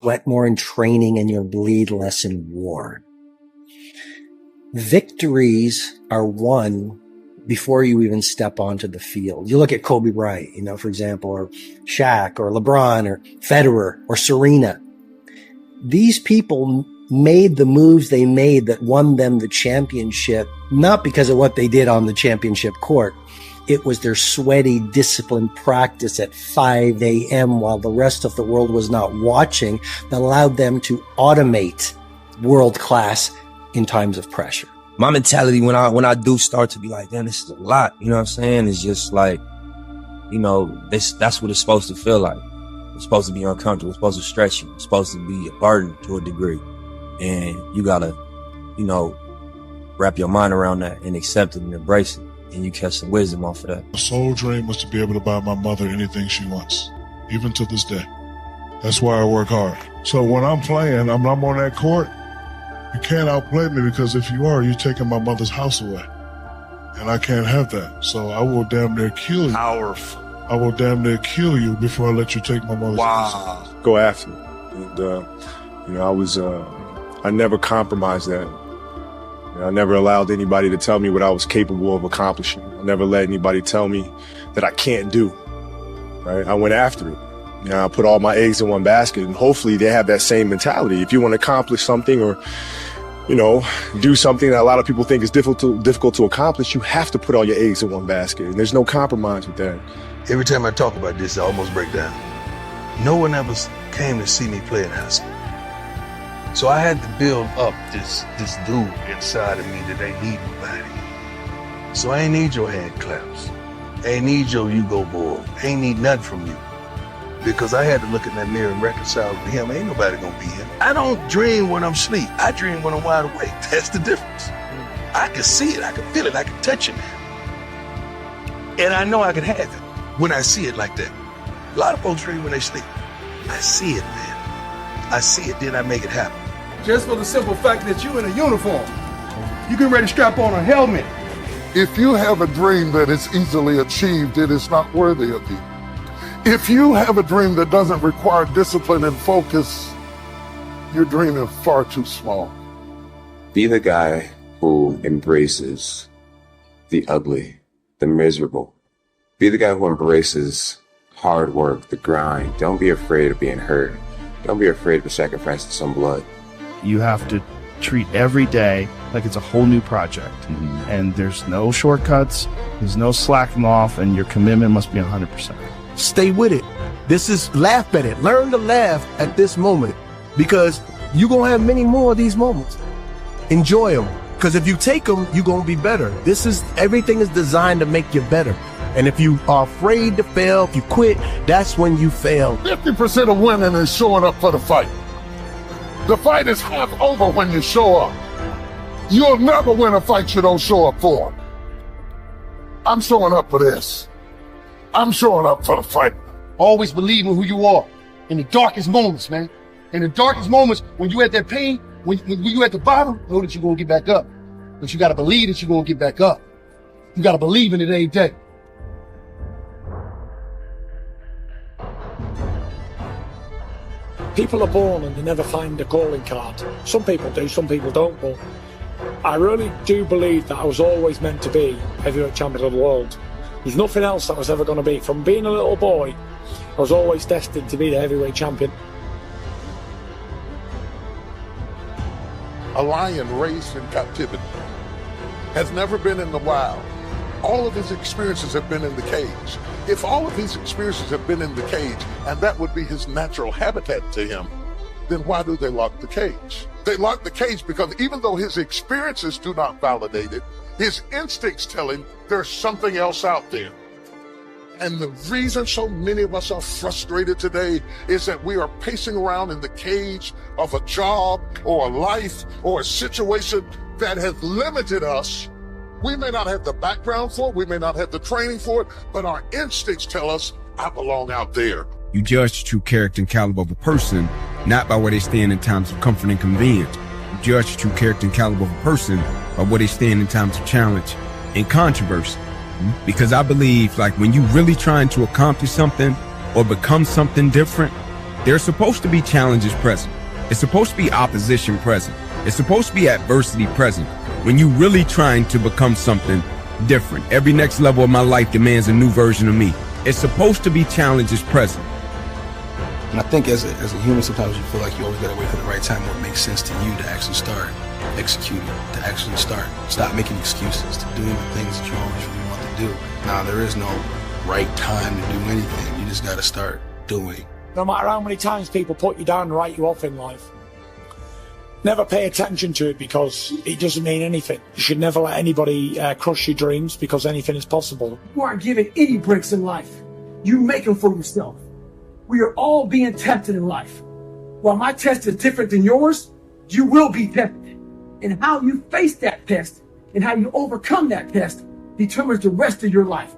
sweat more in training and you'll bleed less in war. Victories are won before you even step onto the field. You look at Kobe Bryant, for example, or Shaq or LeBron or Federer or Serena. These people made the moves they made that won them the championship, not because of what they did on the championship court. It was their sweaty, disciplined practice at 5 a.m. while the rest of the world was not watching that allowed them to automate world class in times of pressure. My mentality when I do start to be like, damn, this is a lot, you know what I'm saying? It's just like, that's what it's supposed to feel like. It's supposed to be uncomfortable. It's supposed to stretch you. It's supposed to be a burden to a degree. And you gotta, wrap your mind around that and accept it and embrace it. And you catch some wisdom off of that. My sole dream was to be able to buy my mother anything she wants, even to this day. That's why I work hard. So when I'm playing, I'm on that court, you can't outplay me, because if you are, you're taking my mother's house away. And I can't have that. So I will damn near kill you. Powerful. I will damn near kill you before I let you take my mother's house. Go after me. And, I never compromised that. I never allowed anybody to tell me what I was capable of accomplishing. I never let anybody tell me that I can't do, right? I went after it. I put all my eggs in one basket, and hopefully they have that same mentality. If you want to accomplish something or, do something that a lot of people think is difficult to accomplish, you have to put all your eggs in one basket, and there's no compromise with that. Every time I talk about this, I almost break down. No one ever came to see me play in high school. So I had to build up this dude inside of me that ain't need nobody. So I ain't need your hand claps. I ain't need your you go boy. I ain't need nothing from you. Because I had to look in that mirror and reconcile with him. Ain't nobody gonna be him. I don't dream when I'm asleep. I dream when I'm wide awake. That's the difference. I can see it, I can feel it, I can touch it now. And I know I can have it when I see it like that. A lot of folks dream when they sleep. I see it, man. I see it, then I make it happen. Just for the simple fact that you in a uniform. You getting ready to strap on a helmet. If you have a dream that is easily achieved, it is not worthy of you. If you have a dream that doesn't require discipline and focus, you're dreaming far too small. Be the guy who embraces the ugly, the miserable. Be the guy who embraces hard work, the grind. Don't be afraid of being hurt. Don't be afraid of sacrificing some blood. You have to treat every day like it's a whole new project. And there's no shortcuts, there's no slacking off, and your commitment must be 100%. Stay with it. This is laugh at it. Learn to laugh at this moment, because you're going to have many more of these moments. Enjoy them, because if you take them, you're going to be better. Everything is designed to make you better. And if you are afraid to fail, if you quit, that's when you fail. 50% of winning is showing up for the fight. The fight is half over when you show up. You'll never win a fight you don't show up for. I'm showing up for this. I'm showing up for the fight. Always believe in who you are in the darkest moments, man. In the darkest moments, when you at that pain, when you at the bottom, know that you're going to get back up. But you got to believe that you're going to get back up. You got to believe in it every day. People are born and they never find a calling card. Some people do, some people don't, but I really do believe that I was always meant to be heavyweight champion of the world. There's nothing else that I was ever going to be. From being a little boy, I was always destined to be the heavyweight champion. A lion raised in captivity has never been in the wild. All of his experiences have been in the cage. If all of his experiences have been in the cage, and that would be his natural habitat to him, then why do they lock the cage? They lock the cage because even though his experiences do not validate it, his instincts tell him there's something else out there. And the reason so many of us are frustrated today is that we are pacing around in the cage of a job or a life or a situation that has limited us. We may not have the background for it, we may not have the training for it, but our instincts tell us, I belong out there. You judge the true character and caliber of a person, not by where they stand in times of comfort and convenience. You judge the true character and caliber of a person by where they stand in times of challenge and controversy. Because I believe, like, when you really trying to accomplish something or become something different, There's supposed to be challenges present. It's supposed to be opposition present. It's supposed to be adversity present when you really trying to become something different. Every next level of my life demands a new version of me. It's supposed to be challenges present. And I think as a human, sometimes you feel like you always got to wait for the right time where it makes sense to you to actually start executing, to actually stop making excuses, to doing the things that you always really want to do. Now, there is no right time to do anything. You just got to start doing. No matter how many times people put you down and write you off in life, never pay attention to it because it doesn't mean anything. You should never let anybody crush your dreams because anything is possible. You aren't given any breaks in life. You make them for yourself. We are all being tested in life. While my test is different than yours, you will be tested. And how you face that test and how you overcome that test determines the rest of your life.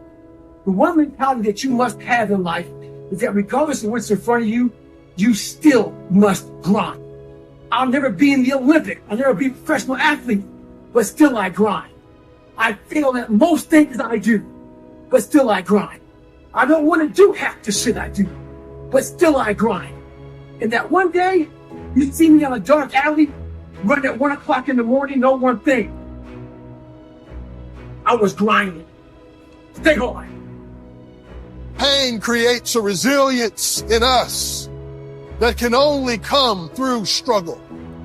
The one mentality that you must have in life is that regardless of what's in front of you, you still must grind. I'll never be in the Olympics. I'll never be a professional athlete, but still I grind. I fail at most things I do, but still I grind. I don't want to do half the shit I do, but still I grind. And that one day, you see me on a dark alley, running at 1 o'clock in the morning, know one thing. I was grinding. Stay on. Pain creates a resilience in us that can only come through struggle.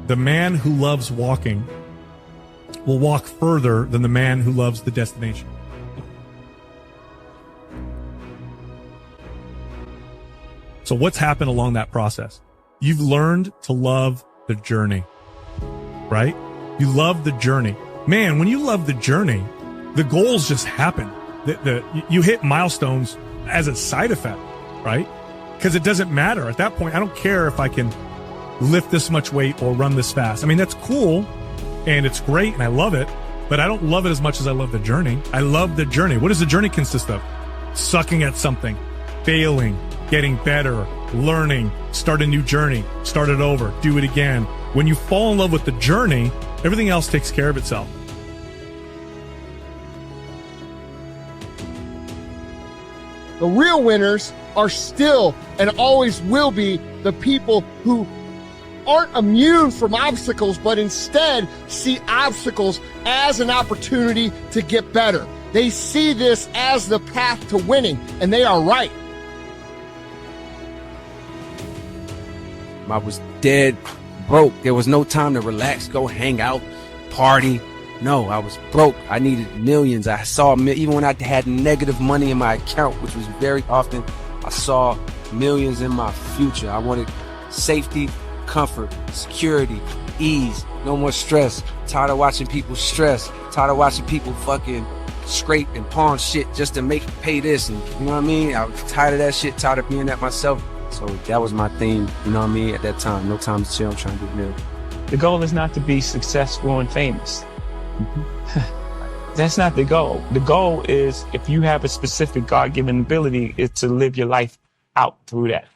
The man who loves walking will walk further than the man who loves the destination. So what's happened along that process? You've learned to love the journey, right? You love the journey. Man, when you love the journey, the goals just happen. You hit milestones as a side effect, right? Because it doesn't matter. At that point, I don't care if I can lift this much weight or run this fast. I mean, that's cool and it's great and I love it, but I don't love it as much as I love the journey. I love the journey. What does the journey consist of? Sucking at something, failing, getting better, learning, start a new journey, start it over, do it again. When you fall in love with the journey, everything else takes care of itself. The real winners are still and always will be the people who aren't immune from obstacles, but instead see obstacles as an opportunity to get better. They see this as the path to winning, and they are right. I was dead broke. There was no time to relax, go hang out, party. No, I was broke. I needed millions. I saw, even when I had negative money in my account, which was very often, I saw millions in my future. I wanted safety, comfort, security, ease, no more stress. Tired of watching people stress. Tired of watching people fucking scrape and pawn shit just to pay this. And you know what I mean? I was tired of that shit, tired of being that myself. So that was my theme, you know what I mean? At that time, no time to chill, I'm trying to get million. The goal is not to be successful and famous. That's not the goal. The goal is, if you have a specific God-given ability, is to live your life out through that.